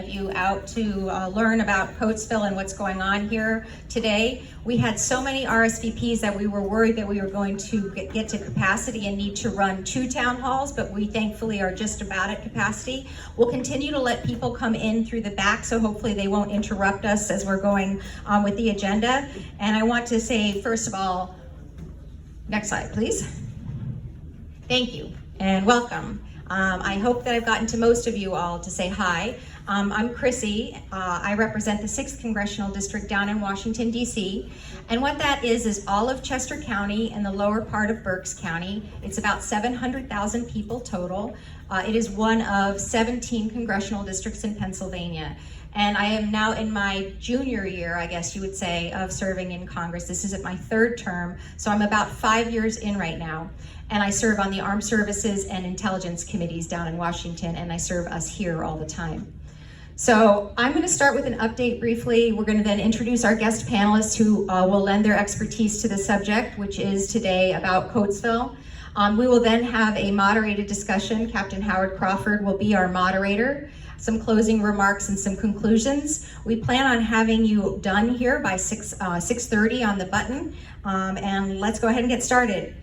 of you out to learn about Coatesville and what's going on here today. We had so many RSVPs that we were worried that we were going to get to capacity and need to run 2 town halls, but we thankfully are just about at capacity. We'll continue to let people come in through the back, so hopefully they won't interrupt us as we're going with the agenda. And I want to say, first of all, next slide, please. Thank you and welcome. I hope that I've gotten to most of you all to say hi. I'm Chrissy. I represent the 6th Congressional District down in Washington, D.C. And what that is all of Chester County and the lower part of Berks County. It's about 700,000 people total. It is one of 17 congressional districts in Pennsylvania. And I am now in my junior year, I guess you would say, of serving in Congress. This is at my 3rd term, so I'm about 5 years in right now. And I serve on the Armed Services and Intelligence Committees down in Washington, and I serve us here all the time. So I'm going to start with an update briefly. We're going to then introduce our guest panelists who will lend their expertise to the subject, which is today about Coatesville. We will then have a moderated discussion. Captain Howard Crawford will be our moderator. Some closing remarks and some conclusions. We plan on having you done here by 6:30 on the button, and let's go ahead and get started.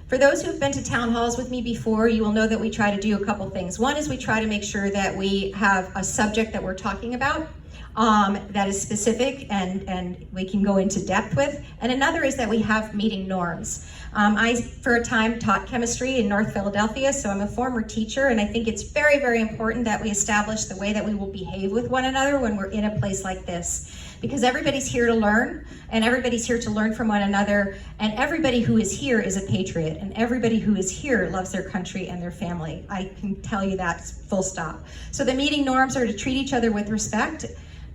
For those who've been to town halls with me before, you will know that we try to do a couple things. One is we try to make sure that we have a subject that we're talking about that is specific and we can go into depth with. And another is that we have meeting norms. I, for a time, taught chemistry in North Philadelphia, so I'm a former teacher, and I think it's very, very important that we establish the way that we will behave with one another when we're in a place like this. Because everybody's here to learn, and everybody's here to learn from one another, and everybody who is here is a patriot, and everybody who is here loves their country and their family. I can tell you that full stop. So the meeting norms are to treat each other with respect,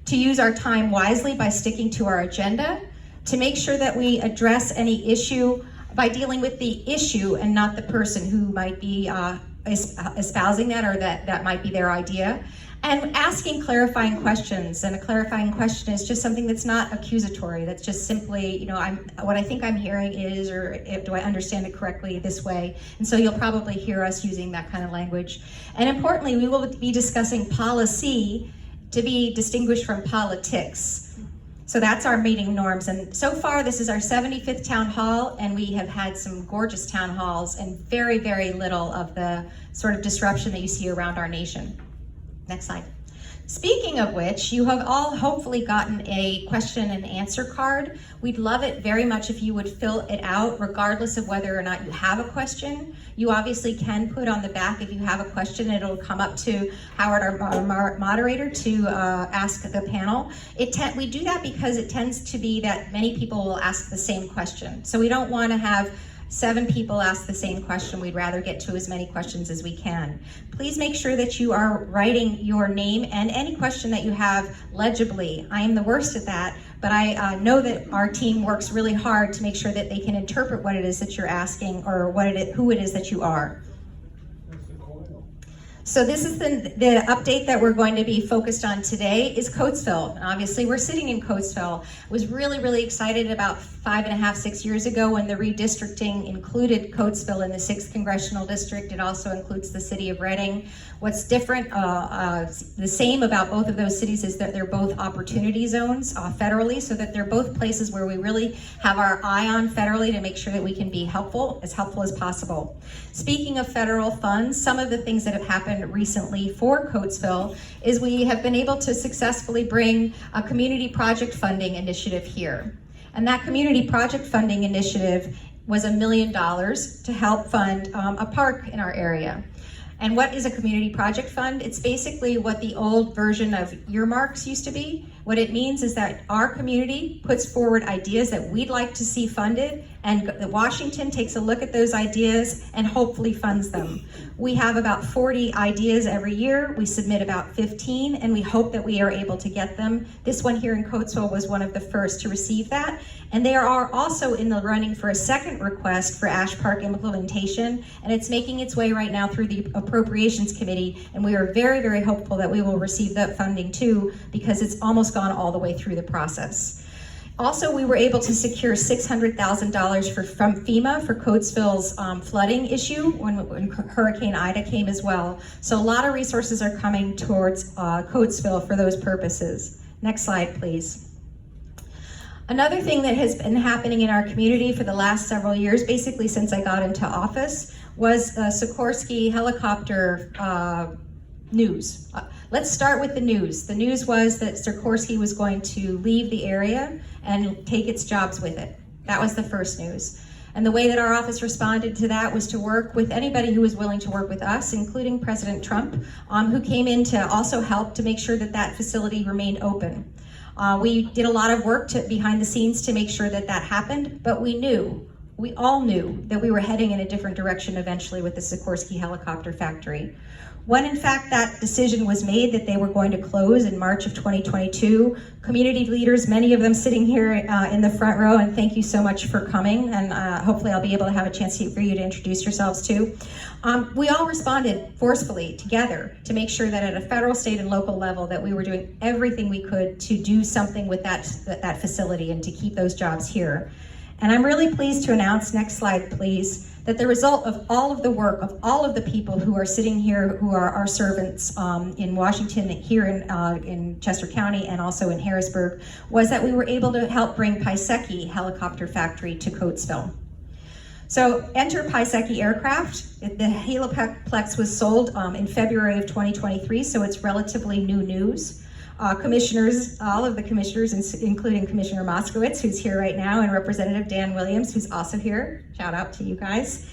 to use our time wisely by sticking to our agenda, to make sure that we address any issue by dealing with the issue and not the person who might be espousing that, or that might be their idea. And asking clarifying questions, and a clarifying question is just something that's not accusatory. That's just simply, you know, what I think I'm hearing is, or do I understand it correctly this way? And so you'll probably hear us using that kind of language. And importantly, we will be discussing policy to be distinguished from politics. So that's our meeting norms. And so far, this is our 75th town hall, and we have had some gorgeous town halls and very, very little of the sort of disruption that you see around our nation. Next slide. Speaking of which, you have all hopefully gotten a question and answer card. We'd love it very much if you would fill it out, regardless of whether or not you have a question. You obviously can put on the back if you have a question. It'll come up to Howard, our moderator, to ask the panel. We do that because it tends to be that many people will ask the same question. So we don't want to have 7 people ask the same question. We'd rather get to as many questions as we can. Please make sure that you are writing your name and any question that you have legibly. I am the worst at that, but I know that our team works really hard to make sure that they can interpret what it is that you're asking, or who it is that you are. So this is the update that we're going to be focused on today is Coatesville. And obviously we're sitting in Coatesville. I was really, really excited about 5.5, 6 years ago when the redistricting included Coatesville in the 6th Congressional District. It also includes the city of Reading. What's different, the same about both of those cities is that they're both opportunity zones federally, so that they're both places where we really have our eye on federally to make sure that we can be helpful as possible. Speaking of federal funds, some of the things that have happened recently for Coatesville is we have been able to successfully bring a community project funding initiative here. And that community project funding initiative was $1 million to help fund a park in our area. And what is a community project fund? It's basically what the old version of earmarks used to be. What it means is that our community puts forward ideas that we'd like to see funded, and Washington takes a look at those ideas and hopefully funds them. We have about 40 ideas every year. We submit about 15, and we hope that we are able to get them. This one here in Coatesville was one of the first to receive that. And they are also in the running for a second request for Ash Park implementation, and it's making its way right now through the Appropriations Committee, and we are very, very hopeful that we will receive that funding too, because it's almost gone all the way through the process. Also, we were able to secure $600,000 from FEMA for Coatesville's flooding issue when Hurricane Ida came as well. So a lot of resources are coming towards Coatesville for those purposes. Next slide, please. Another thing that has been happening in our community for the last several years, basically since I got into office, was Sikorsky helicopter news. Let's start with the news. The news was that Sikorsky was going to leave the area and take its jobs with it. That was the first news. And the way that our office responded to that was to work with anybody who was willing to work with us, including President Trump, who came in to also help to make sure that that facility remained open. We did a lot of work behind the scenes to make sure that that happened, but we all knew that we were heading in a different direction eventually with the Sikorsky helicopter factory. When in fact that decision was made that they were going to close in March of 2022, community leaders, many of them sitting here in the front row, and thank you so much for coming, and hopefully I'll be able to have a chance for you to introduce yourselves too. We all responded forcefully together to make sure that at a federal, state, and local level that we were doing everything we could to do something with that facility and to keep those jobs here. And I'm really pleased to announce, next slide please, that the result of all of the work of all of the people who are sitting here, who are our servants in Washington, here in Chester County, and also in Harrisburg, was that we were able to help bring Pisecki Helicopter Factory to Coatesville. So enter Pisecki Aircraft. The Heliplex was sold in February of 2023, so it's relatively new news. Commissioners, all of the commissioners, including Commissioner Moskowitz, who's here right now, and Representative Dan Williams, who's also here, shout out to you guys,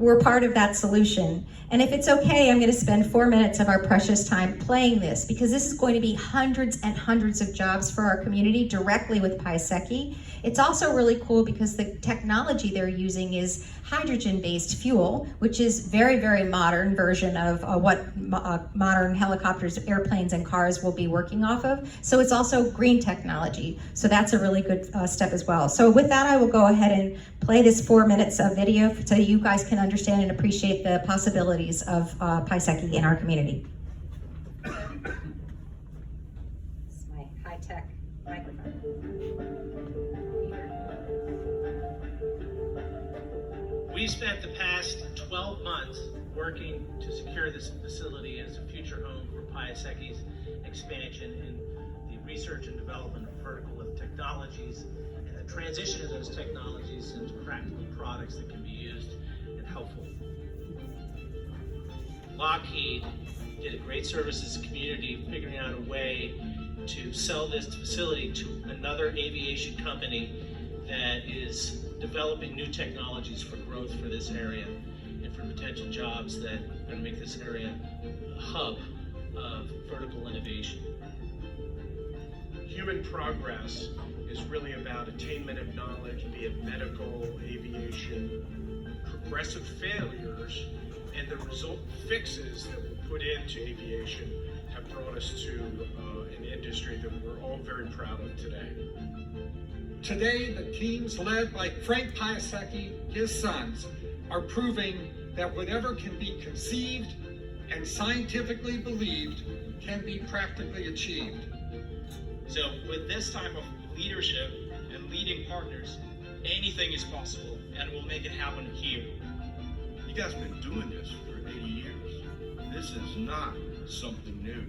we're part of that solution. And if it's okay, I'm going to spend 4 minutes of our precious time playing this, because this is going to be hundreds and hundreds of jobs for our community directly with Pisecki. It's also really cool because the technology they're using is hydrogen-based fuel, which is very, very modern version of what modern helicopters, airplanes, and cars will be working off of. So it's also green technology. So that's a really good step as well. So with that, I will go ahead and play this 4 minutes of video so you guys can understand and appreciate the possibilities of Pisecki in our community. This is my high-tech microphone. We spent the past 12 months working to secure this facility as a future home for Pisecki's expansion in the research and development of vertical lift technologies and the transition of those technologies into practical products that can be used and helpful. Lockheed did a great service as a community, figuring out a way to sell this facility to another aviation company that is developing new technologies for growth for this area and for potential jobs that are going to make this area a hub of vertical innovation. Human progress is really about attainment of knowledge, be it medical, aviation, progressive failures, and the result fixes that we put into aviation have brought us to an industry that we're all very proud of today. Today, the teams led by Frank Pisecki, his sons, are proving that whatever can be conceived and scientifically believed can be practically achieved. So with this type of leadership and leading partners, anything is possible, and we'll make it happen here. You guys have been doing this for 80 years. This is not something new.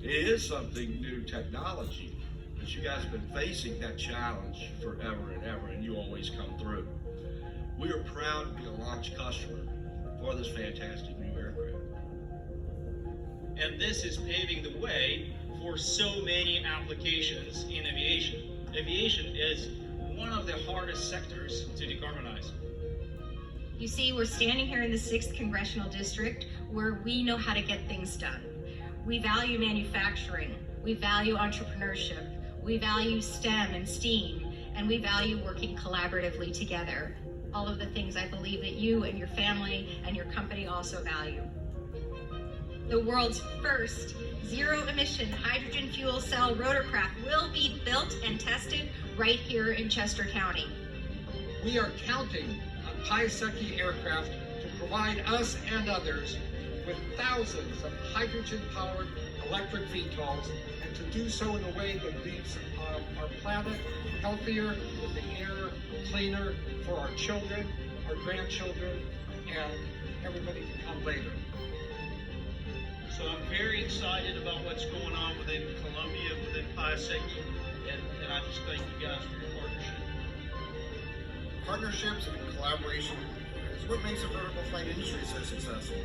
It is something new technology, but you guys have been facing that challenge forever and ever, and you always come through. We are proud to be a launch customer for this fantastic new aircraft. And this is paving the way for so many applications in aviation. Aviation is one of the hardest sectors to decarbonize. You see, we're standing here in the 6th Congressional District where we know how to get things done. We value manufacturing, we value entrepreneurship, we value STEM and STEAM, and we value working collaboratively together. All of the things I believe that you and your family and your company also value. The world's first zero-emission hydrogen fuel cell rotorcraft will be built and tested right here in Chester County. We are counting on Pisecki Aircraft to provide us and others with thousands of hydrogen-powered electric VTOLs, and to do so in a way that leaves our planet healthier, with the air cleaner for our children, our grandchildren, and everybody to come later. So I'm very excited about what's going on within Columbia, within Piasecki, and I just thank you guys for your partnership. Partnerships and collaboration is what makes the vertical flight industry so successful.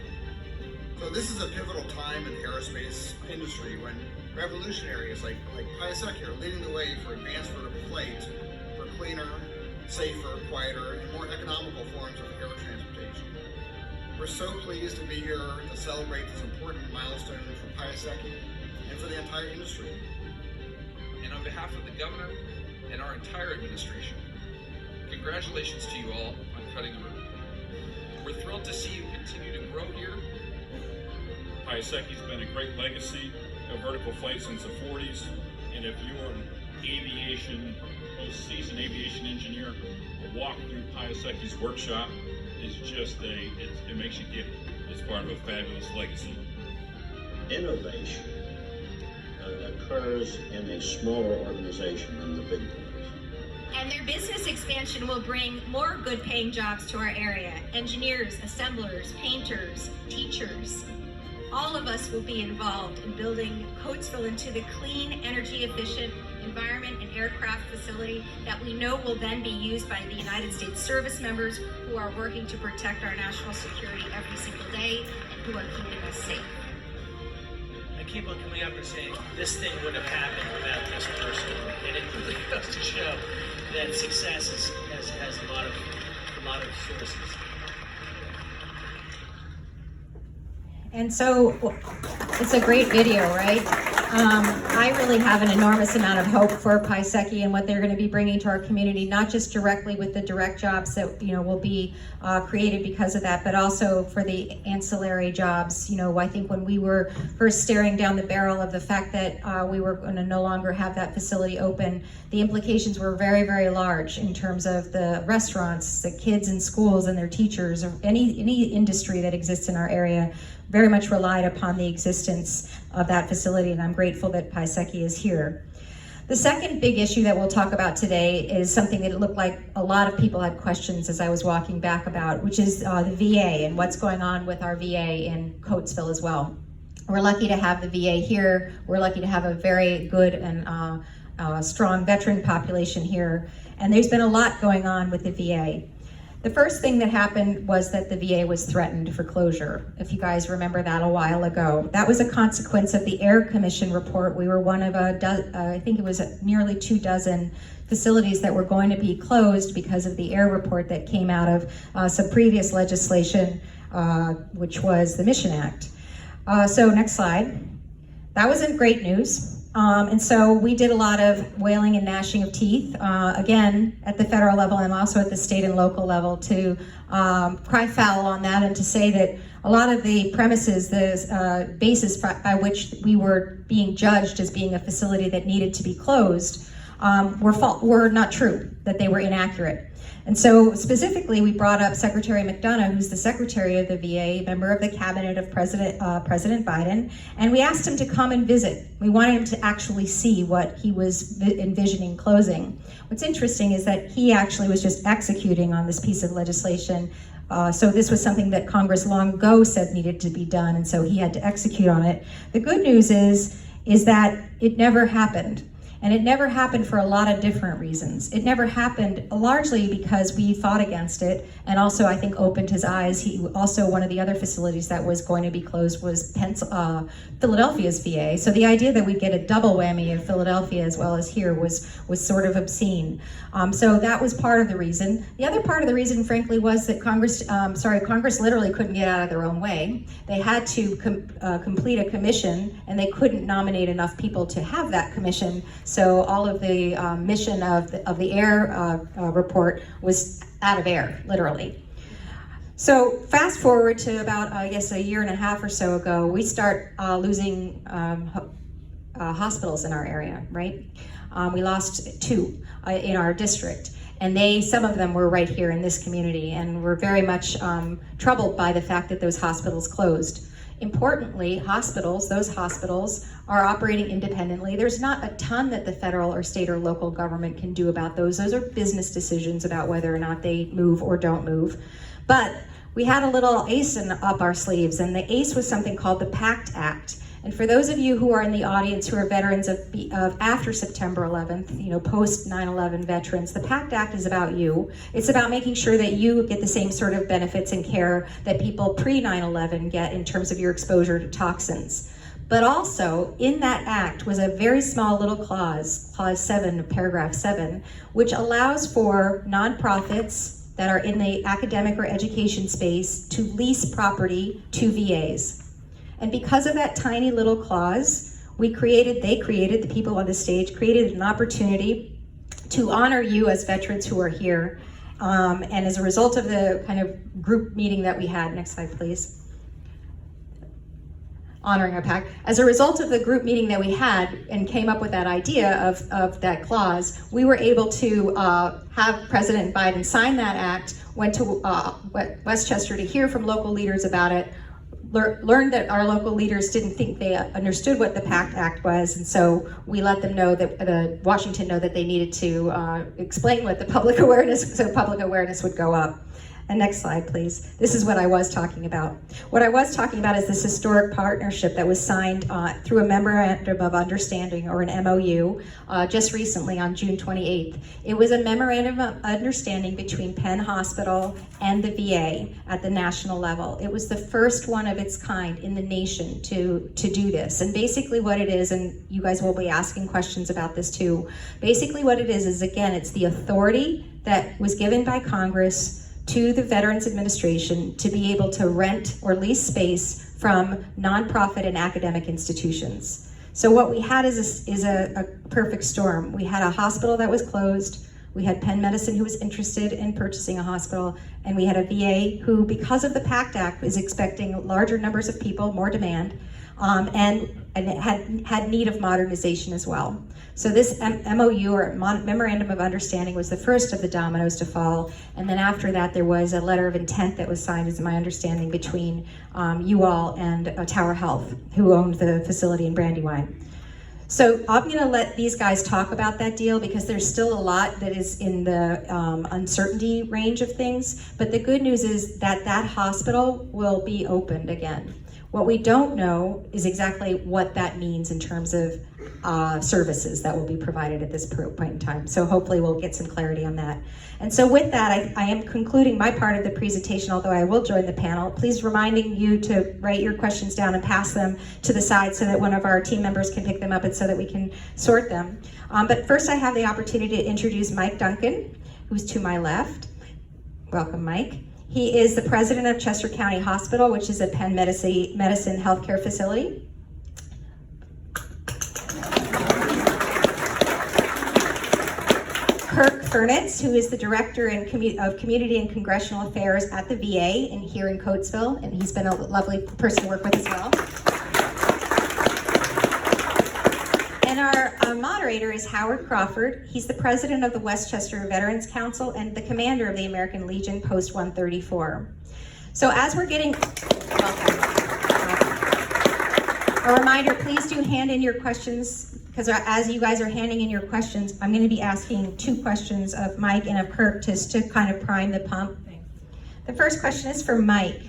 So this is a pivotal time in the aerospace industry when revolutionaries like Piasecki are leading the way for advanced vertical flight for cleaner, safer, quieter, and more economical forms of air transportation. We're so pleased to be here to celebrate this important milestone for Piasecki and for the entire industry. And on behalf of the governor and our entire administration, congratulations to you all on cutting a route. We're thrilled to see you continue to grow here. Piasecki's been a great legacy of vertical flight since the 40s, and if you're an aviation, post-season aviation engineer, a walk through Piasecki's workshop is just it makes you giddy. It's part of a fabulous legacy. Innovation occurs in a smaller organization than the big ones. And their business expansion will bring more good paying jobs to our area. Engineers, assemblers, painters, teachers. All of us will be involved in building Coatesville into the clean, energy efficient environment and aircraft facility that we know will then be used by the United States service members who are working to protect our national security every single day and who are keeping us safe. I keep on coming up and saying this thing would have happened without this person, and it really goes to show that success has a lot of sources. And so it's a great video, right? I really have an enormous amount of hope for Piasecki and what they're going to be bringing to our community, not just directly with the direct jobs that will be created because of that, but also for the ancillary jobs. I think when we were first staring down the barrel of the fact that we were going to no longer have that facility open, the implications were very, very large in terms of the restaurants, the kids in schools and their teachers, or any industry that exists in our area very much relied upon the existence of that facility, and I'm grateful that Piasecki is here. The second big issue that we'll talk about today is something that it looked like a lot of people had questions as I was walking back about, which is the VA and what's going on with our VA in Coatesville as well. We're lucky to have the VA here. We're lucky to have a very good and strong veteran population here, and there's been a lot going on with the VA. The first thing that happened was that the VA was threatened for closure. If you guys remember that a while ago. That was a consequence of the Air Commission report. We were one of I think it was nearly 24 facilities that were going to be closed because of the air report that came out of some previous legislation, which was the Mission Act. So next slide. That wasn't great news. And so we did a lot of wailing and gnashing of teeth, again, at the federal level and also at the state and local level to cry foul on that and to say that a lot of the premises, the basis by which we were being judged as being a facility that needed to be closed were not true, that they were inaccurate. And so specifically, we brought up Secretary McDonough, who's the Secretary of the VA, member of the cabinet of President Biden, and we asked him to come and visit. We wanted him to actually see what he was envisioning closing. What's interesting is that he actually was just executing on this piece of legislation. So this was something that Congress long ago said needed to be done, and so he had to execute on it. The good news is that it never happened. And it never happened for a lot of different reasons. It never happened largely because we fought against it and also I think opened his eyes. Also one of the other facilities that was going to be closed was Philadelphia's VA. So the idea that we'd get a double whammy in Philadelphia as well as here was sort of obscene. So that was part of the reason. The other part of the reason, frankly, was that Congress literally couldn't get out of their own way. They had to complete a commission and they couldn't nominate enough people to have that commission. So all of the mission of the air report was out of air, literally. So fast forward to about, I guess, a year and a half or so ago, we start losing hospitals in our area, right? We lost 2 in our district, and some of them were right here in this community, and we're very much troubled by the fact that those hospitals closed. Importantly, hospitals, those hospitals are operating independently. There's not a ton that the federal or state or local government can do about those. Those are business decisions about whether or not they move or don't move. But we had a little ace up our sleeves, and the ace was something called the PACT Act. And for those of you who are in the audience who are veterans of after September 11th, post 9/11 veterans, the PACT Act is about you. It's about making sure that you get the same sort of benefits and care that people pre 9/11 get in terms of your exposure to toxins. But also in that act was a very small little clause, clause 7 of paragraph 7, which allows for nonprofits that are in the academic or education space to lease property to VAs. And because of that tiny little clause, the people on the stage created an opportunity to honor you as veterans who are here. And as a result of the kind of group meeting that we had, next slide please, honoring our PAC. As a result of the group meeting that we had and came up with that idea of that clause, we were able to have President Biden sign that act, went to Westchester to hear from local leaders about it, learned that our local leaders didn't think they understood what the PACT Act was, and so we let them know that Washington know that they needed to explain what the public awareness, so public awareness would go up. And next slide, please. This is what I was talking about. What I was talking about is this historic partnership that was signed through a memorandum of understanding, or an MOU, just recently on June 28th. It was a memorandum of understanding between Penn Hospital and the VA at the national level. It was the first one of its kind in the nation to do this. And basically what it is, and you guys will be asking questions about this too, basically what it is again, it's the authority that was given by Congress to the Veterans Administration to be able to rent or lease space from nonprofit and academic institutions. So what we had is a perfect storm. We had a hospital that was closed, we had Penn Medicine who was interested in purchasing a hospital, and we had a VA who, because of the PACT Act, is expecting larger numbers of people, more demand, and it had need of modernization as well. So this MOU, or Memorandum of Understanding, was the first of the dominoes to fall, and then after that there was a letter of intent that was signed, is my understanding, between you all and Tower Health, who owned the facility in Brandywine. So I'm gonna let these guys talk about that deal because there's still a lot that is in the uncertainty range of things, but the good news is that that hospital will be opened again. What we don't know is exactly what that means in terms of services that will be provided at this point in time. So hopefully we'll get some clarity on that. And so with that, I am concluding my part of the presentation, although I will join the panel. Please reminding you to write your questions down and pass them to the side so that one of our team members can pick them up and so that we can sort them. But first I have the opportunity to introduce Mike Duncan, who's to my left. Welcome, Mike. He is the president of Chester County Hospital, which is a Penn Medicine healthcare facility. Kirk Furnitz, who is the director of Community and Congressional Affairs at the VA here in Coatesville, and he's been a lovely person to work with as well. And our moderator is Howard Crawford. He's the president of the Westchester Veterans Council and the commander of the American Legion Post 134. So as we're getting, a reminder, please do hand in your questions, because as you guys are handing in your questions, I'm going to be asking 2 questions of Mike and of Kirk just to kind of prime the pump. The first question is for Mike.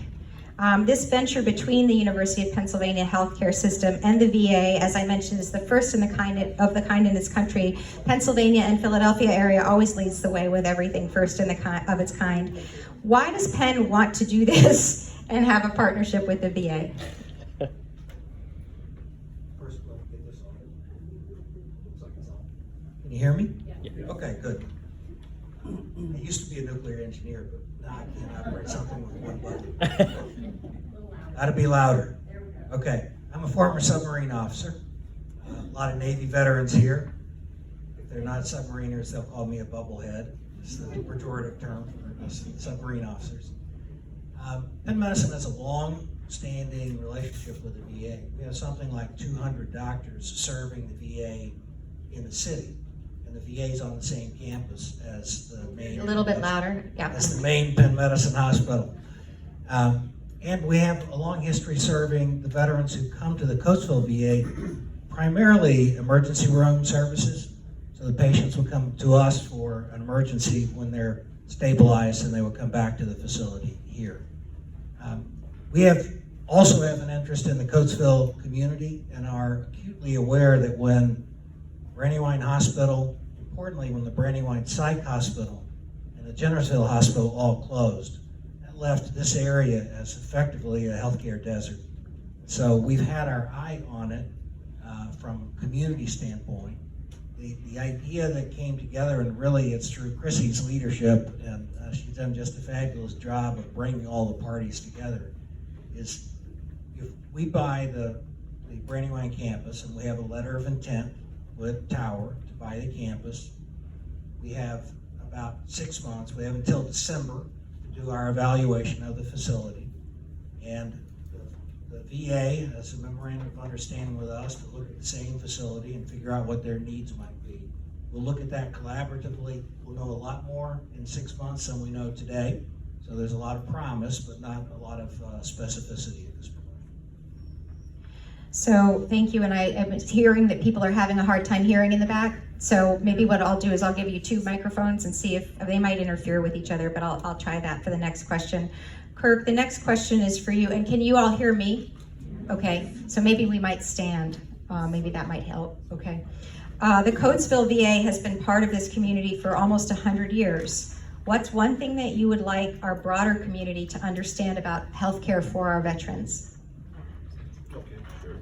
This venture between the University of Pennsylvania healthcare system and the VA, as I mentioned, is the first of the kind in this country. Pennsylvania and Philadelphia area always leads the way with everything first of its kind. Why does Penn want to do this and have a partnership with the VA? First, let's get this on. Looks like it's on. Can you hear me? Yeah. Okay, good. I used to be a nuclear engineer, but now I can't operate something with one button. Gotta be louder. Okay, I'm a former submarine officer. A lot of Navy veterans here. If they're not submariners, they'll call me a bubblehead. It's the pejorative term for us submarine officers. Penn Medicine has a long-standing relationship with the VA. We have something like 200 doctors serving the VA in the city. The VA is on the same campus as the main. A little bit louder, yeah. As the main Penn Medicine hospital. And we have a long history serving the veterans who come to the Coatesville VA, primarily emergency room services. So the patients will come to us for an emergency when they're stabilized, and they will come back to the facility here. We also have an interest in the Coatesville community and are acutely aware that when Brandywine Hospital, importantly when the Brandywine Psych Hospital and the Jennersville Hospital all closed, that left this area as effectively a healthcare desert. So we've had our eye on it from a community standpoint. The idea that came together, and really it's through Chrissy's leadership, and she's done just a fabulous job of bringing all the parties together, is if we buy the Brandywine campus, and we have a letter of intent with Tower to buy the campus, we have about 6 months, we have until December to do our evaluation of the facility. And the VA has a memorandum of understanding with us to look at the same facility and figure out what their needs might be. We'll look at that collaboratively. We'll know a lot more in 6 months than we know today. So there's a lot of promise, but not a lot of specificity at this point. So thank you, and I am hearing that people are having a hard time hearing in the back. So maybe what I'll do is I'll give you 2 microphones and see if they might interfere with each other, but I'll try that for the next question. Kirk, the next question is for you, and can you all hear me? Okay, so maybe we might stand. Maybe that might help, okay. The Coatesville VA has been part of this community for almost 100 years. What's one thing that you would like our broader community to understand about healthcare for our veterans? Okay, sure.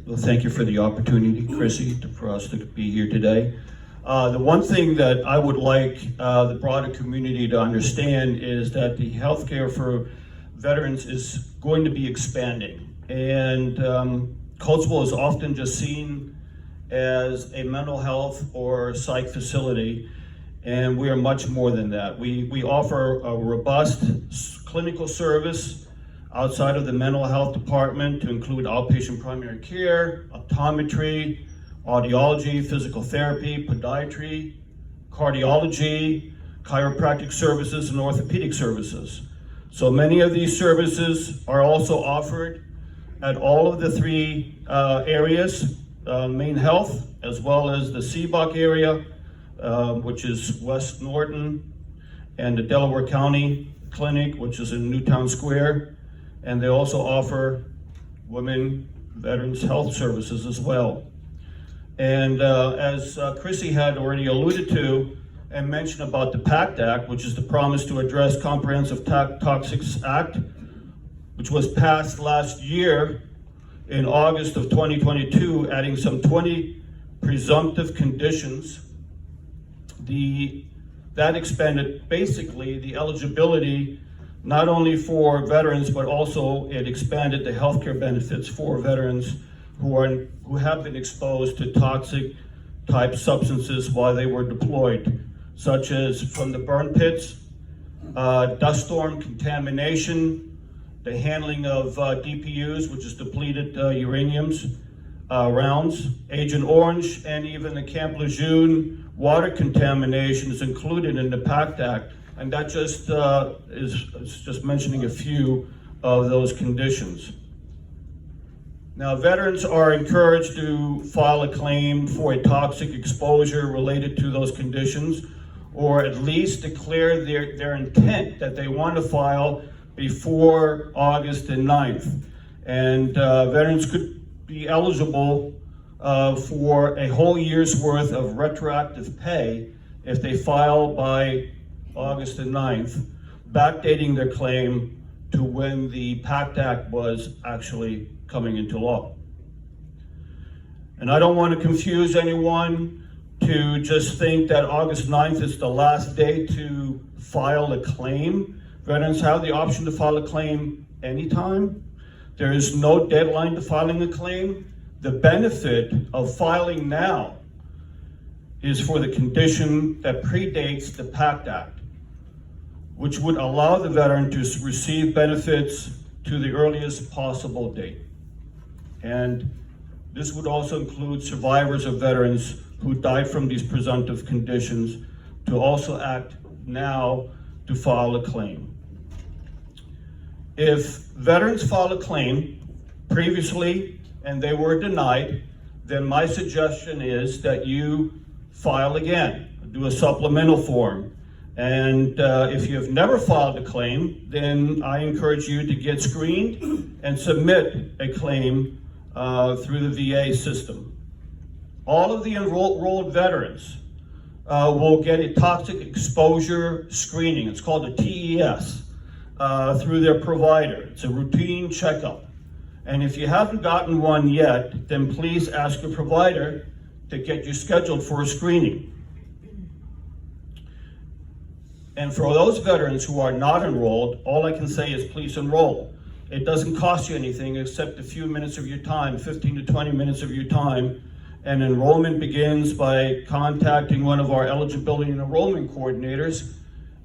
Well, thank you for the opportunity, Chrissy, for us to be here today. The one thing that I would like the broader community to understand is that the healthcare for veterans is going to be expanding. And Coatesville is often just seen as a mental health or psych facility, and we are much more than that. We offer a robust clinical service outside of the mental health department to include outpatient primary care, optometry, audiology, physical therapy, podiatry, cardiology, chiropractic services, and orthopedic services. So many of these services are also offered at all of the 3 areas, Main Health, as well as the Seabuck area, which is West Norton, and the Delaware County Clinic, which is in Newtown Square. And they also offer women veterans health services as well. And as Chrissy had already alluded to and mentioned about the PACT Act, which is the Promise to Address Comprehensive Toxics Act, which was passed last year in August of 2022, adding some 20 presumptive conditions. That expanded basically the eligibility not only for veterans, but also it expanded the healthcare benefits for veterans who have been exposed to toxic type substances while they were deployed, such as from the burn pits, dust storm contamination, the handling of DPUs, which is depleted uraniums, rounds, Agent Orange, and even the Camp Lejeune water contamination is included in the PACT Act. And that just is just mentioning a few of those conditions. Now, veterans are encouraged to file a claim for a toxic exposure related to those conditions, or at least declare their intent that they want to file before August the 9th. And veterans could be eligible for a whole year's worth of retroactive pay if they file by August the 9th, backdating their claim to when the PACT Act was actually coming into law. And I don't want to confuse anyone to just think that August 9th is the last day to file a claim. Veterans have the option to file a claim anytime. There is no deadline to filing a claim. The benefit of filing now is for the condition that predates the PACT Act, which would allow the veteran to receive benefits to the earliest possible date. And this would also include survivors of veterans who died from these presumptive conditions to also act now to file a claim. If veterans file a claim previously and they were denied, then my suggestion is that you file again, do a supplemental form. And if you have never filed a claim, then I encourage you to get screened and submit a claim through the VA system. All of the enrolled veterans will get a toxic exposure screening. It's called a TES through their provider. It's a routine checkup. And if you haven't gotten one yet, then please ask your provider to get you scheduled for a screening. And for those veterans who are not enrolled, all I can say is please enroll. It doesn't cost you anything except a few minutes of your time, 15 to 20 minutes of your time. And enrollment begins by contacting one of our eligibility and enrollment coordinators.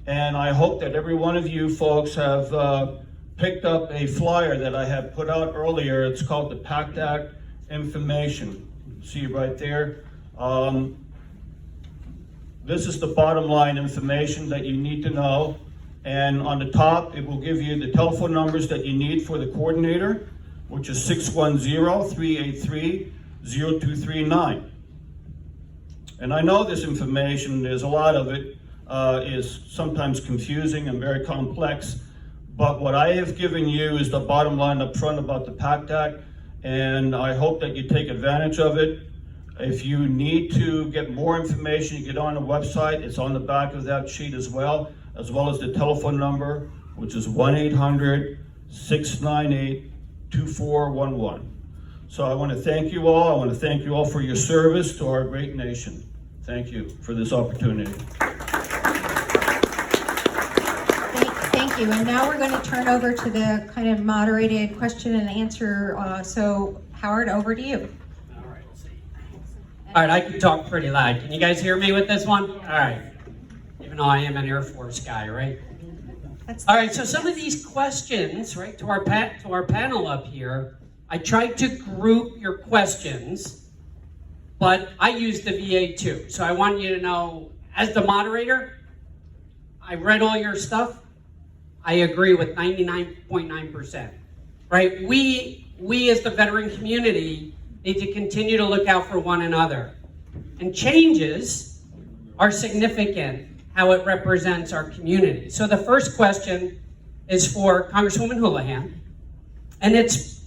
And I hope that every one of you folks have picked up a flyer that I had put out earlier. It's called the PACT Act information. See right there. This is the bottom line information that you need to know. And on the top, it will give you the telephone numbers that you need for the coordinator, which is 610-383-0239. And I know this information, there's a lot of it, is sometimes confusing and very complex, but what I have given you is the bottom line up front about the PACT Act, and I hope that you take advantage of it. If you need to get more information, you get on the website. It's on the back of that sheet as well as the telephone number, which is 1-800-698-2411. So I want to thank you all. I want to thank you all for your service to our great nation. Thank you for this opportunity. Thank you. And now we're going to turn over to the kind of moderated question and answer. So Howard, over to you. All right, I can talk pretty loud. Can you guys hear me with this one? All right. Even though I am an Air Force guy, right? All right, so some of these questions, right, to our panel up here, I tried to group your questions, but I used the VA too. So I want you to know, as the moderator, I read all your stuff. I agree with 99.9%, right? We as the veteran community need to continue to look out for one another. And changes are significant, how it represents our community. So the first question is for Congresswoman Houlihan, and it's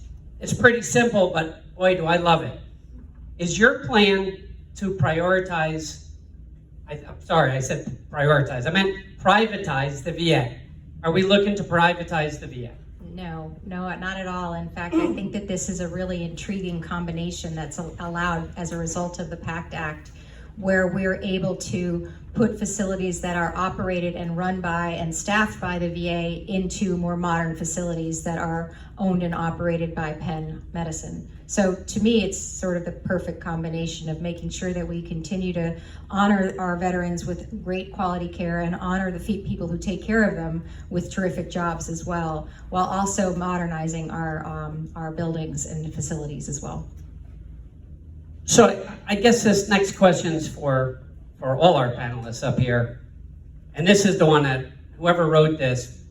pretty simple, but boy, do I love it. Is your plan to prioritize, I'm sorry, I said prioritize, I meant privatize the VA. Are we looking to privatize the VA? No, not at all. In fact, I think that this is a really intriguing combination that's allowed as a result of the PACT Act, where we're able to put facilities that are operated and run by and staffed by the VA into more modern facilities that are owned and operated by Penn Medicine. So to me, it's sort of the perfect combination of making sure that we continue to honor our veterans with great quality care and honor the people who take care of them with terrific jobs as well, while also modernizing our buildings and facilities as well. So I guess this next question is for all our panelists up here. And this is the one that whoever wrote this,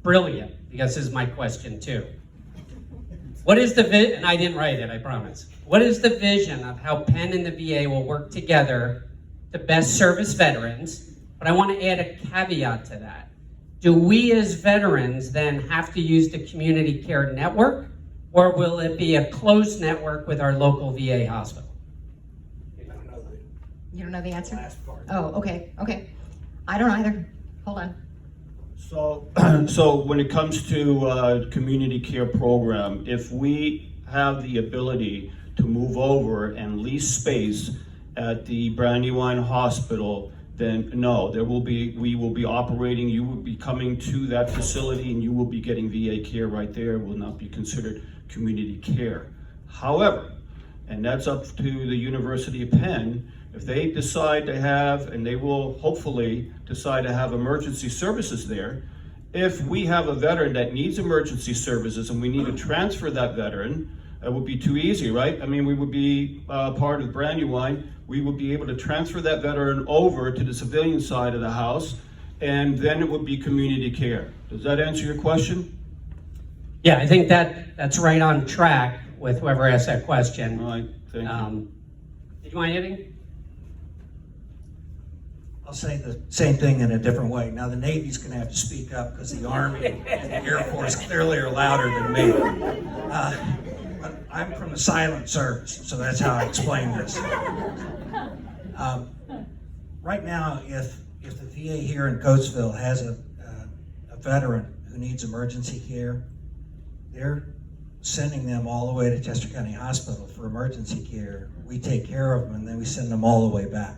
brilliant, because this is my question too. What is the vision, and I didn't write it, I promise. What is the vision of how Penn and the VA will work together to best service veterans? But I want to add a caveat to that. Do we as veterans then have to use the community care network, or will it be a closed network with our local VA hospital? You don't know the answer? Oh, okay. I don't either. Hold on. So when it comes to community care program, if we have the ability to move over and lease space at the Brandywine Hospital, then no, we will be operating, you will be coming to that facility and you will be getting VA care right there. It will not be considered community care. However, and that's up to the University of Penn, if they decide to have, and they will hopefully decide to have emergency services there, if we have a veteran that needs emergency services and we need to transfer that veteran, it would be too easy, right? I mean, we would be part of Brandywine. We would be able to transfer that veteran over to the civilian side of the house, and then it would be community care. Does that answer your question? Yeah, I think that's right on track with whoever asked that question. All right, thank you. Did you want anything? I'll say the same thing in a different way. Now, the Navy's going to have to speak up because the Army and the Air Force clearly are louder than me. But I'm from the silent service, so that's how I explain this. Right now, if the VA here in Coatesville has a veteran who needs emergency care, they're sending them all the way to Chester County Hospital for emergency care. We take care of them, and then we send them all the way back.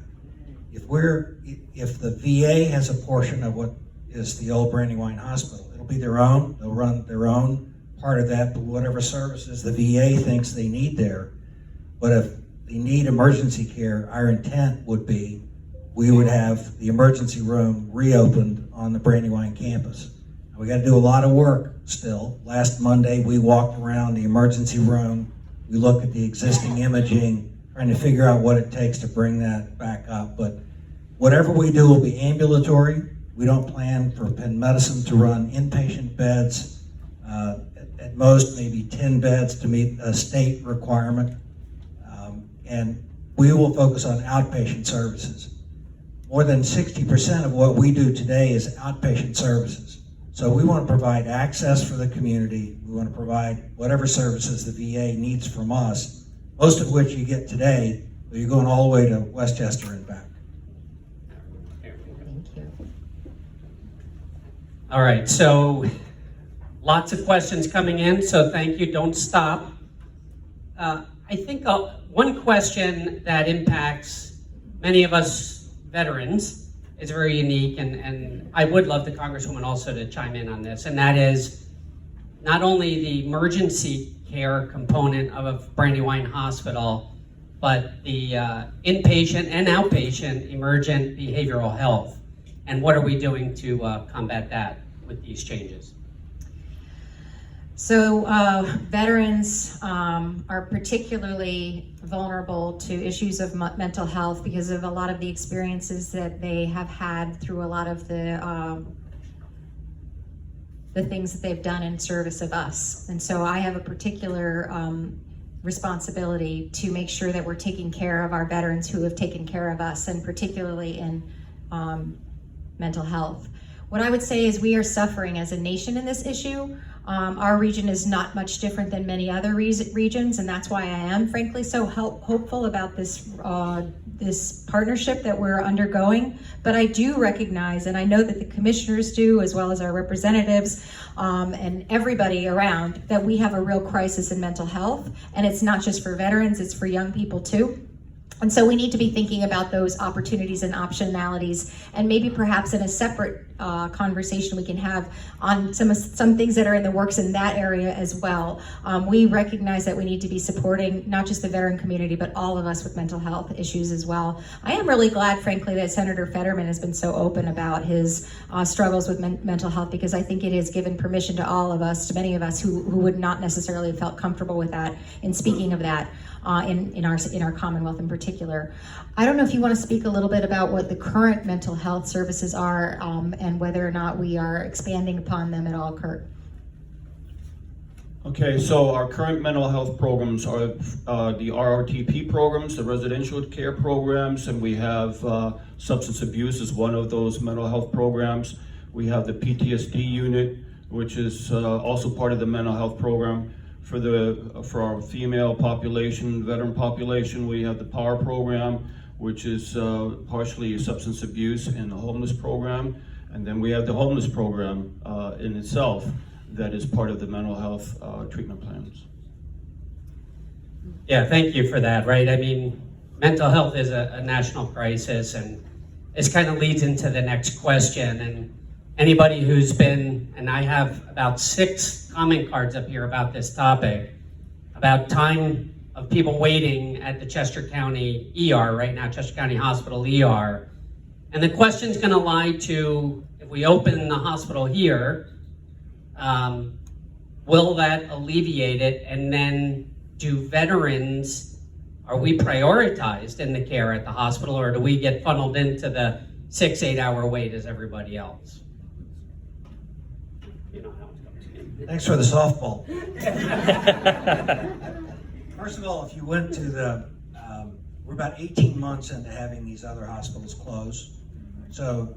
If the VA has a portion of what is the old Brandywine Hospital, it'll be their own. They'll run their own part of that, but whatever services the VA thinks they need there. But if they need emergency care, our intent would be we would have the emergency room reopened on the Brandywine campus. We got to do a lot of work still. Last Monday, we walked around the emergency room. We looked at the existing imaging, trying to figure out what it takes to bring that back up. But whatever we do will be ambulatory. We don't plan for Penn Medicine to run inpatient beds, at most maybe 10 beds to meet a state requirement. And we will focus on outpatient services. More than 60% of what we do today is outpatient services. So we want to provide access for the community. We want to provide whatever services the VA needs from us, most of which you get today, but you're going all the way to Westchester and back. Thank you. All right, so lots of questions coming in, so thank you, don't stop. I think one question that impacts many of us veterans is very unique, and I would love the Congresswoman also to chime in on this, and that is not only the emergency care component of Brandywine Hospital, but the inpatient and outpatient emergent behavioral health. And what are we doing to combat that with these changes? So veterans are particularly vulnerable to issues of mental health because of a lot of the experiences that they have had through a lot of the things that they've done in service of us. And so I have a particular responsibility to make sure that we're taking care of our veterans who have taken care of us, and particularly in mental health. What I would say is we are suffering as a nation in this issue. Our region is not much different than many other regions, and that's why I am frankly so hopeful about this this partnership that we're undergoing. But I do recognize, and I know that the commissioners do, as well as our representatives and everybody around, that we have a real crisis in mental health, and it's not just for veterans, it's for young people too. And so we need to be thinking about those opportunities and optionalities, and maybe perhaps in a separate conversation we can have on some things that are in the works in that area as well. We recognize that we need to be supporting not just the veteran community, but all of us with mental health issues as well. I am really glad, frankly, that Senator Fetterman has been so open about his struggles with mental health, because I think it has given permission to all of us, to many of us who would not necessarily have felt comfortable with that, in speaking of that. In our Commonwealth in particular. I don't know if you want to speak a little bit about what the current mental health services are and whether or not we are expanding upon them at all, Kurt. Okay, so our current mental health programs are the RRTP programs, the residential care programs, and we have substance abuse as one of those mental health programs. We have the PTSD unit, which is also part of the mental health program. For our female population, veteran population, we have the POWER program, which is partially substance abuse, and the homeless program. And then we have the homeless program in itself that is part of the mental health treatment plans. Yeah, thank you for that, right? I mean, mental health is a national crisis, and this kind of leads into the next question. And anybody who's been, and I have about 6 comment cards up here about this topic, about time of people waiting at the Chester County ER right now, Chester County Hospital ER. And the question's gonna lie to, if we open the hospital here, will that alleviate it? And then do veterans, are we prioritized in the care at the hospital, or do we get funneled into the 6-8 hour wait as everybody else. You know how it goes. Thanks for the softball. First of all, if you went to we're about 18 months into having these other hospitals close. So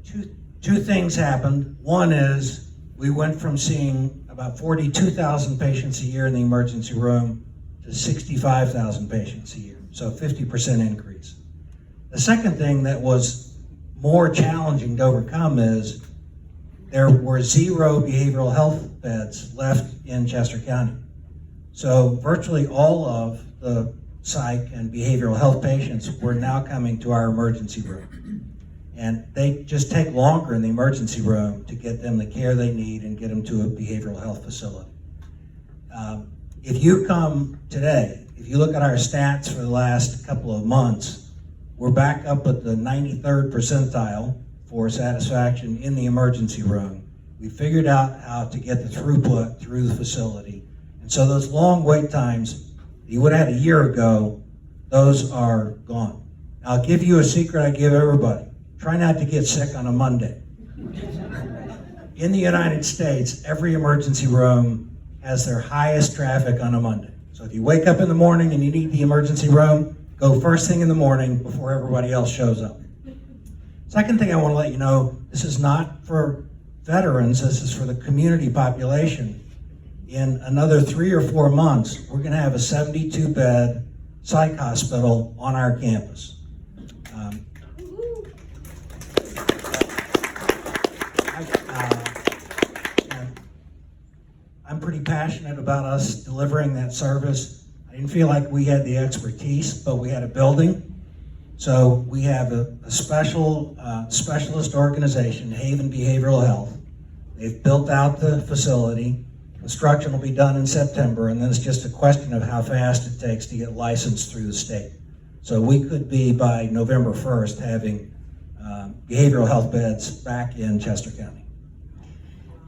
two things happened. One is we went from seeing about 42,000 patients a year in the emergency room to 65,000 patients a year. So 50% increase. The second thing that was more challenging to overcome is there were 0 behavioral health beds left in Chester County. So virtually all of the psych and behavioral health patients were now coming to our emergency room. And they just take longer in the emergency room to get them the care they need and get them to a behavioral health facility. If you come today, if you look at our stats for the last couple of months, we're back up at the 93rd percentile for satisfaction in the emergency room. We figured out how to get the throughput through the facility. And so those long wait times that you would have had a year ago, those are gone. I'll give you a secret I give everybody. Try not to get sick on a Monday. In the United States, every emergency room has their highest traffic on a Monday. So if you wake up in the morning and you need the emergency room, go first thing in the morning before everybody else shows up. Second thing I want to let you know, this is not for veterans, this is for the community population. In another 3 or 4 months, we're going to have a 72-bed psych hospital on our campus. I'm pretty passionate about us delivering that service. I didn't feel like we had the expertise, but we had a building. So we have a specialist organization, Haven Behavioral Health. They've built out the facility. Construction will be done in September, and then it's just a question of how fast it takes to get licensed through the state. So we could be, by November 1st, having behavioral health beds back in Chester County.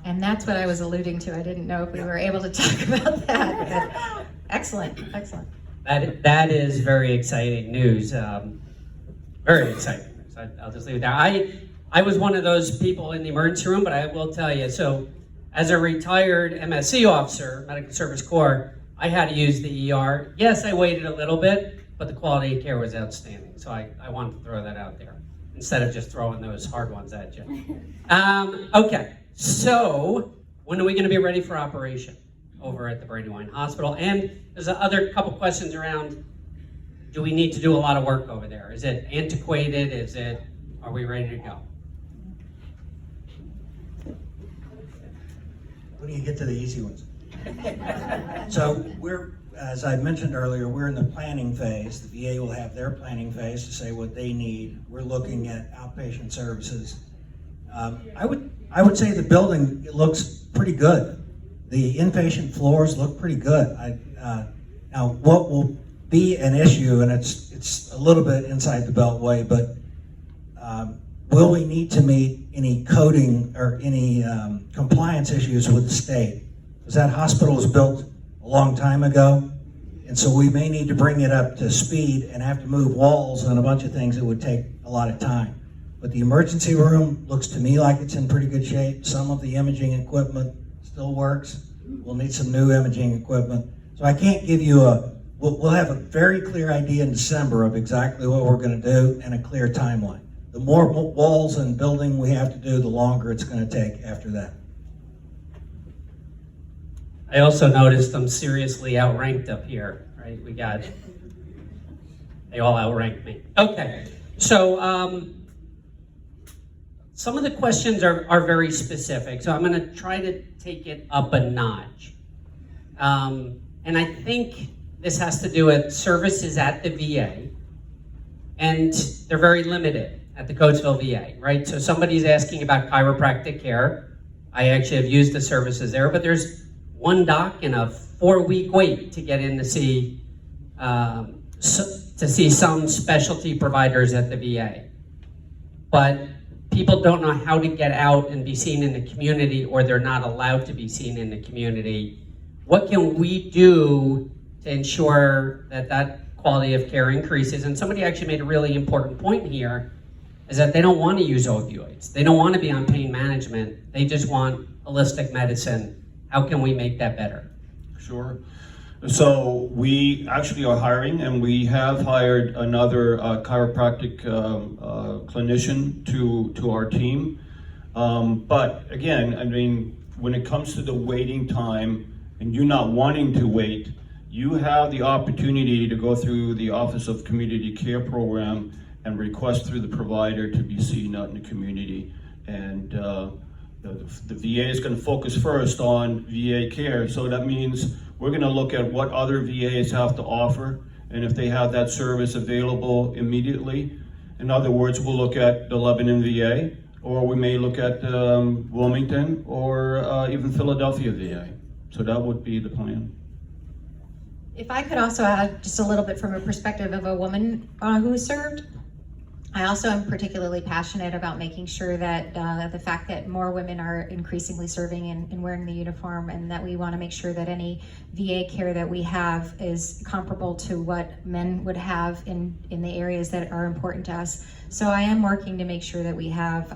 And that's what I was alluding to. I didn't know if we were able to talk about that. But excellent, excellent. That is very exciting news. Very exciting news. I'll just leave it there. I was one of those people in the emergency room, but I will tell you, so as a retired MSC officer, Medical Service Corps, I had to use the ER. Yes, I waited a little bit, but the quality of care was outstanding. So I wanted to throw that out there instead of just throwing those hard ones at you. Okay, so when are we going to be ready for operation over at the Brandywine Hospital? And there's another couple questions around, do we need to do a lot of work over there? Is it antiquated? Are we ready to go? When do you get to the easy ones? So as I mentioned earlier, we're in the planning phase. The VA will have their planning phase to say what they need. We're looking at outpatient services. I would say the building, it looks pretty good. The inpatient floors look pretty good. Now, what will be an issue, and it's a little bit inside the Beltway, but will we need to meet any coding or any compliance issues with the state? Because that hospital was built a long time ago, and so we may need to bring it up to speed and have to move walls and a bunch of things that would take a lot of time. But the emergency room looks to me like it's in pretty good shape. Some of the imaging equipment still works. We'll need some new imaging equipment. So I can't give you we'll have a very clear idea in December of exactly what we're going to do and a clear timeline. The more walls and building we have to do, the longer it's going to take after that. I also noticed I'm seriously outranked up here, right? They all outranked me. Okay, so some of the questions are very specific, so I'm going to try to take it up a notch. And I think this has to do with services at the VA, and they're very limited at the Coatesville VA, right? So somebody's asking about chiropractic care. I actually have used the services there, but there's one doc and a 4-week wait to get in to see some specialty providers at the VA. But people don't know how to get out and be seen in the community, or they're not allowed to be seen in the community. What can we do to ensure that quality of care increases? And somebody actually made a really important point here. is that they don't want to use opioids. They don't want to be on pain management. They just want holistic medicine. How can we make that better? Sure. So we actually are hiring, and we have hired another chiropractic clinician to our team. But again, I mean, when it comes to the waiting time and you not wanting to wait, you have the opportunity to go through the Office of Community Care program and request through the provider to be seen out in the community. And the VA is going to focus first on VA care. So that means we're going to look at what other VAs have to offer, and if they have that service available immediately. In other words, we'll look at the Lebanon VA, or we may look at Wilmington, or even Philadelphia VA. So that would be the plan. If I could also add just a little bit from a perspective of a woman who served, I also am particularly passionate about making sure that the fact that more women are increasingly serving and wearing the uniform, and that we want to make sure that any VA care that we have is comparable to what men would have in the areas that are important to us. So I am working to make sure that we have,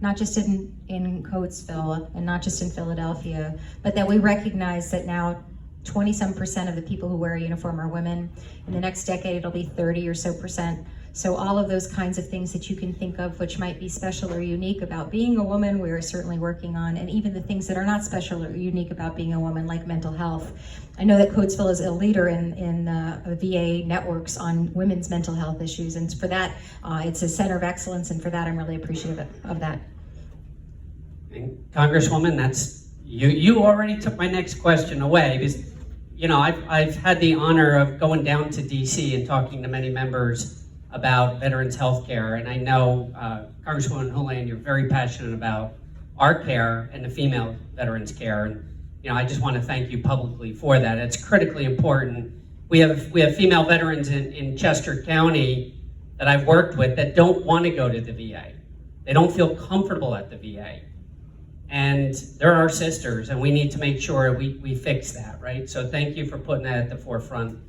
not just in Coatesville and not just in Philadelphia, but that we recognize that now 20-some% of the people who wear a uniform are women. In the next decade, it'll be 30 or so percent. So all of those kinds of things that you can think of which might be special or unique about being a woman, we are certainly working on, and even the things that are not special or unique about being a woman, like mental health. I know that Coatesville is a leader in VA networks on women's mental health issues, and for that, it's a center of excellence, and for that, I'm really appreciative of that. Congresswoman, that's you already took my next question away, because I've had the honor of going down to DC and talking to many members about veterans health care, and I know Congresswoman Hulan, you're very passionate about our care and the female veterans care, and I just want to thank you publicly for that. It's critically important. We have female veterans in Chester County that I've worked with that don't want to go to the VA. They don't feel comfortable at the VA. And they're our sisters, and we need to make sure we fix that, right? So thank you for putting that at the forefront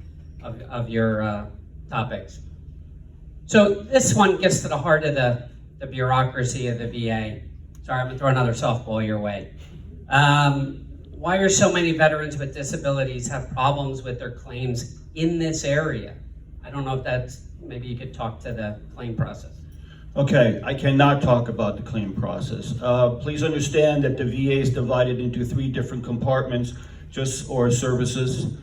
of your topics. So this one gets to the heart of the bureaucracy of the VA. Sorry, I'm gonna throw another softball your way. Why are so many veterans with disabilities have problems with their claims in this area? I don't know if that's, maybe you could talk to the claim process. Okay, I cannot talk about the claim process. Please understand that the VA is divided into 3 different compartments, or services,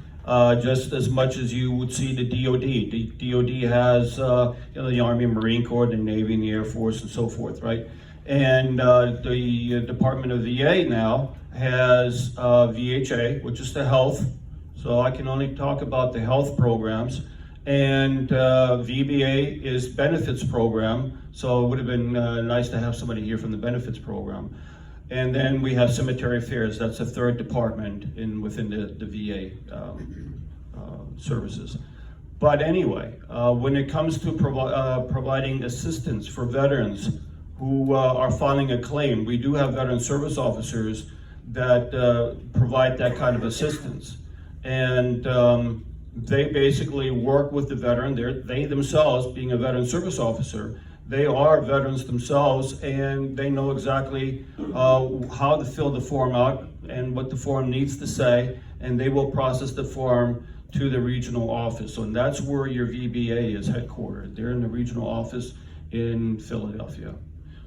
just as much as you would see the DOD. The DOD has the Army, Marine Corps, the Navy, and the Air Force, and so forth, right? And the Department of VA now has VHA, which is the health. So I can only talk about the health programs. And VBA is benefits program, so it would have been nice to have somebody here from the benefits program. And then we have cemetery affairs, that's the 3rd department within the VA services. But anyway, when it comes to providing assistance for veterans who are filing a claim, we do have veteran service officers that provide that kind of assistance. And they basically work with the veteran. They themselves, being a veteran service officer, they are veterans themselves, and they know exactly how to fill the form out and what the form needs to say, and they will process the form to the regional office. So that's where your VBA is headquartered. They're in the regional office in Philadelphia.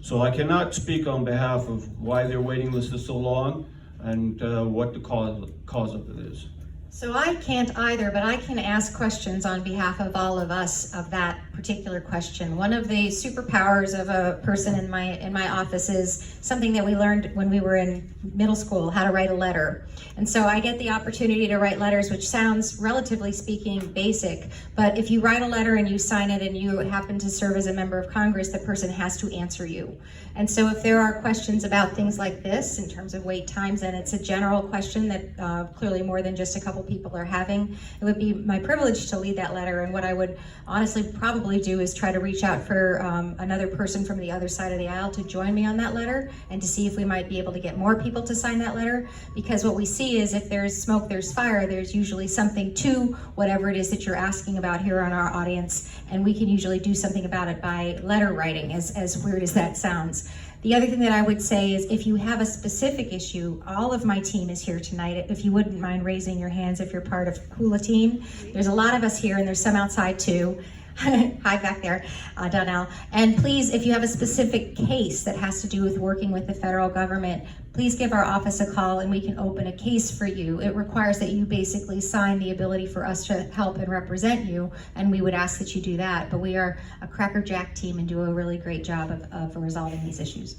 So I cannot speak on behalf of why their waiting list is so long and what the cause of it is. So I can't either, but I can ask questions on behalf of all of us of that particular question. One of the superpowers of a person in my office is something that we learned when we were in middle school, how to write a letter. And so I get the opportunity to write letters, which sounds, relatively speaking, basic, but if you write a letter and you sign it and you happen to serve as a member of Congress, the person has to answer you. And so if there are questions about things like this in terms of wait times, and it's a general question that clearly more than just a couple people are having, it would be my privilege to lead that letter. And what I would honestly probably probably do is try to reach out for another person from the other side of the aisle to join me on that letter, and to see if we might be able to get more people to sign that letter. Because what we see is if there's smoke, there's fire. There's usually something to whatever it is that you're asking about here on our audience, and we can usually do something about it by letter writing, as weird as that sounds. The other thing that I would say is if you have a specific issue, all of my team is here tonight. If you wouldn't mind raising your hands if you're part of Hula Team. There's a lot of us here, and there's some outside too. Hi back there, Donnell. And please, if you have a specific case that has to do with working with the federal government, please give our office a call and we can open a case for you. It requires that you basically sign the ability for us to help and represent you, and we would ask that you do that. But we are a crackerjack team and do a really great job of resolving these issues.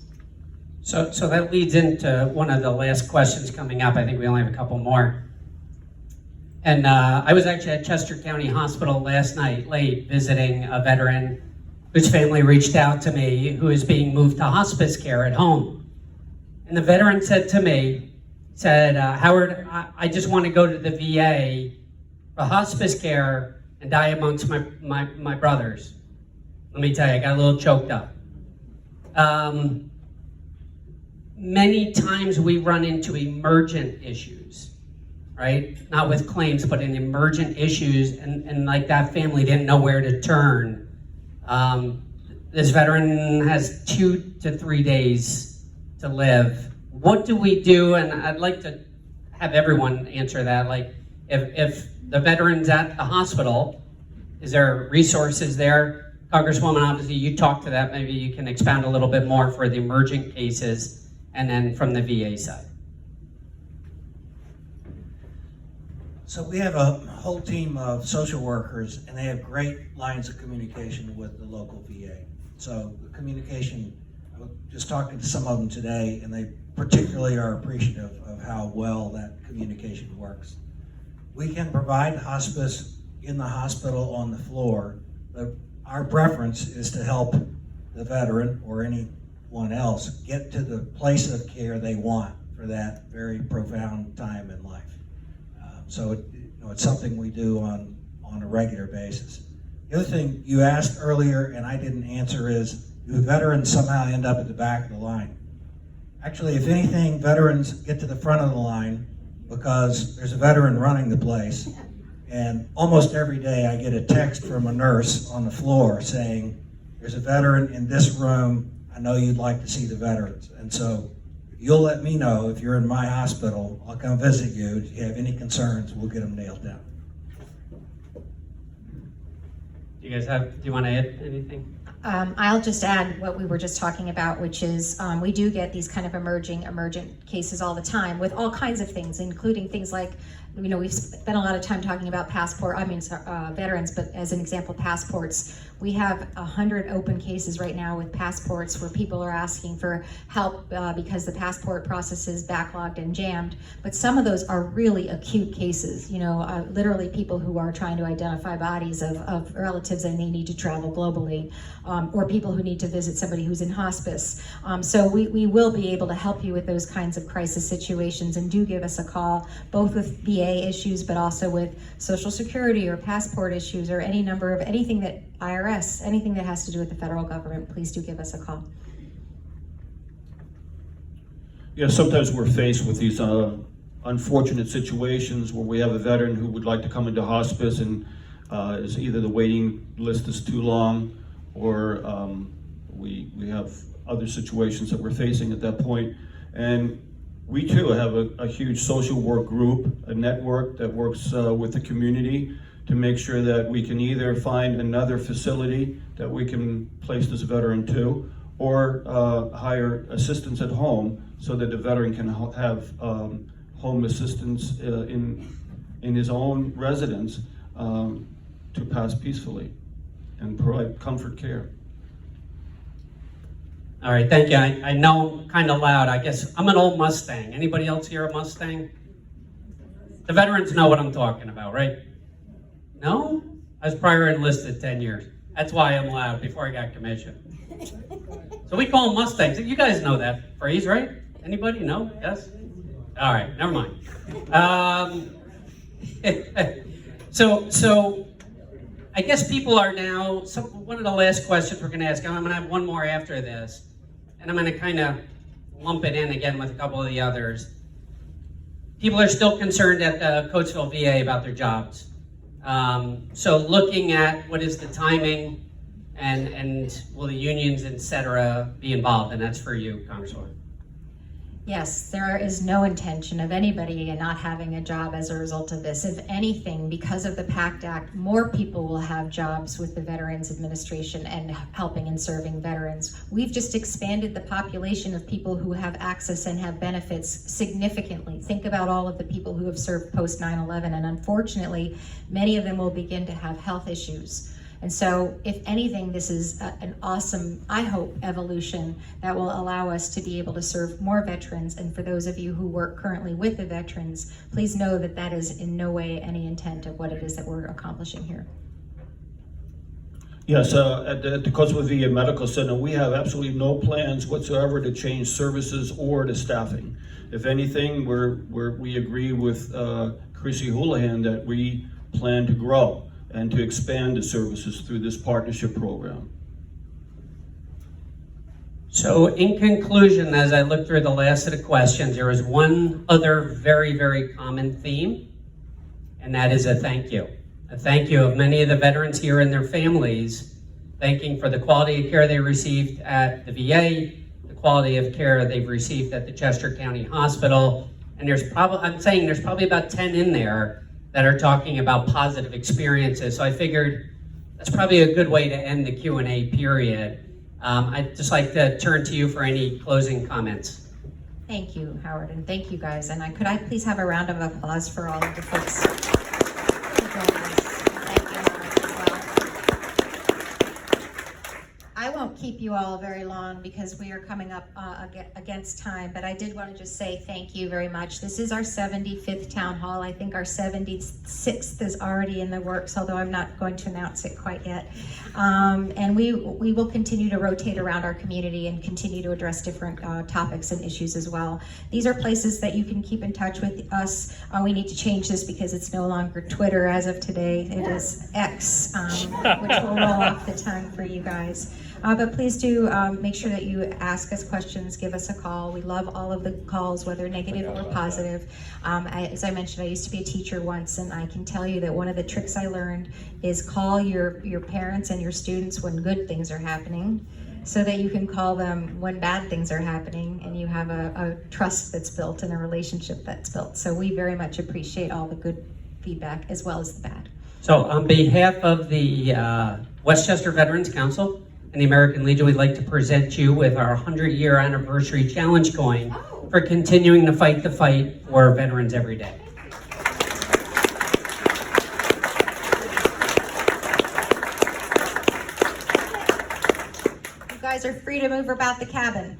So that leads into one of the last questions coming up. I think we only have a couple more. And I was actually at Chester County Hospital last night, late, visiting a veteran whose family reached out to me, who is being moved to hospice care at home. And the veteran said to me, Howard, I just want to go to the VA for hospice care and die amongst my brothers. Let me tell you, I got a little choked up. Many times we run into emergent issues, right? Not with claims, but in emergent issues, and like that family didn't know where to turn. This veteran has 2 to 3 days to live. What do we do? And I'd like to have everyone answer that. Like, if the veteran's at the hospital, is there resources there? Congresswoman, obviously you talked to that. Maybe you can expound a little bit more for the emergent cases, and then from the VA side. So we have a whole team of social workers, and they have great lines of communication with the local VA. So the communication, I was just talking to some of them today, and they particularly are appreciative of how well that communication works. We can provide hospice in the hospital on the floor, but our preference is to help the veteran or anyone else get to the place of care they want for that very profound time in life. So it's something we do on a regular basis. The other thing you asked earlier and I didn't answer is, do veterans somehow end up at the back of the line? Actually, if anything, veterans get to the front of the line because there's a veteran running the place. And almost every day I get a text from a nurse on the floor saying, there's a veteran in this room, I know you'd like to see the veterans. And so you'll let me know if you're in my hospital, I'll come visit you. If you have any concerns, we'll get them nailed down. Do you want to add anything? I'll just add what we were just talking about, which is we do get these kind of emergent cases all the time with all kinds of things, including things like, we've spent a lot of time talking about veterans, but as an example, passports. We have 100 open cases right now with passports where people are asking for help because the passport process is backlogged and jammed. But some of those are really acute cases, literally people who are trying to identify bodies of relatives and they need to travel globally, or people who need to visit somebody who's in hospice. So we will be able to help you with those kinds of crisis situations, and do give us a call, both with VA issues, but also with Social Security or passport issues or any number of anything that IRS, anything that has to do with the federal government, please do give us a call. Yeah, sometimes we're faced with these unfortunate situations where we have a veteran who would like to come into hospice and is either the waiting list is too long, or we have other situations that we're facing at that point. And we too have a huge social work group, a network that works with the community to make sure that we can either find another facility that we can place this veteran to, or hire assistance at home so that the veteran can have home assistance in his own residence to pass peacefully and provide comfort care. All right, thank you. I know I'm kind of loud. I guess I'm an old Mustang. Anybody else here a Mustang? The veterans know what I'm talking about, right? No? I was prior enlisted 10 years. That's why I'm loud, before I got commissioned. So we call them Mustangs. You guys know that phrase, right? Anybody? No? Yes? All right, never mind. So I guess people are now, one of the last questions we're going to ask, I'm going to have one more after this, and I'm going to kind of lump it in again with a couple of the others. People are still concerned at the Coatesville VA about their jobs. So looking at what is the timing and will the unions, et cetera, be involved? And that's for you, Congresswoman. Yes, there is no intention of anybody not having a job as a result of this. If anything, because of the PACT Act, more people will have jobs with the Veterans Administration and helping and serving veterans. We've just expanded the population of people who have access and have benefits significantly. Think about all of the people who have served post 9/11, and unfortunately, many of them will begin to have health issues. And so, if anything, this is an awesome, I hope, evolution that will allow us to be able to serve more veterans. And for those of you who work currently with the veterans, please know that that is in no way any intent of what it is that we're accomplishing here. Yes, at the Coatesville VA Medical Center, we have absolutely no plans whatsoever to change services or to staffing. If anything, we agree with Chrissy Houlihan that we plan to grow and to expand the services through this partnership program. So in conclusion, as I look through the last of the questions, there is one other very, very common theme, and that is a thank you. A thank you of many of the veterans here and their families, thanking for the quality of care they received at the VA, the quality of care they've received at the Chester County Hospital, and there's probably about 10 in there that are talking about positive experiences. So I figured that's probably a good way to end the Q&A period. I'd just like to turn to you for any closing comments. Thank you, Howard, and thank you guys. And could I please have a round of applause for all of the folks who joined us? Thank you, Howard, as well. I won't keep you all very long because we are coming up against time, but I did want to just say thank you very much. This is our 75th town hall. I think our 76th is already in the works, although I'm not going to announce it quite yet. And we will continue to rotate around our community and continue to address different topics and issues as well. These are places that you can keep in touch with us. We need to change this because it's no longer Twitter as of today. It is X, which will roll off the tongue for you guys. But please do make sure that you ask us questions, give us a call. We love all of the calls, whether negative or positive. As I mentioned, I used to be a teacher once, and I can tell you that one of the tricks I learned is call your parents and your students when good things are happening, so that you can call them when bad things are happening, and you have a trust that's built and a relationship that's built. So we very much appreciate all the good feedback as well as the bad. So on behalf of the Westchester Veterans Council and the American Legion, we'd like to present you with our 100-year anniversary challenge coin for continuing to fight the fight for veterans every day. You guys are free to move about the cabin.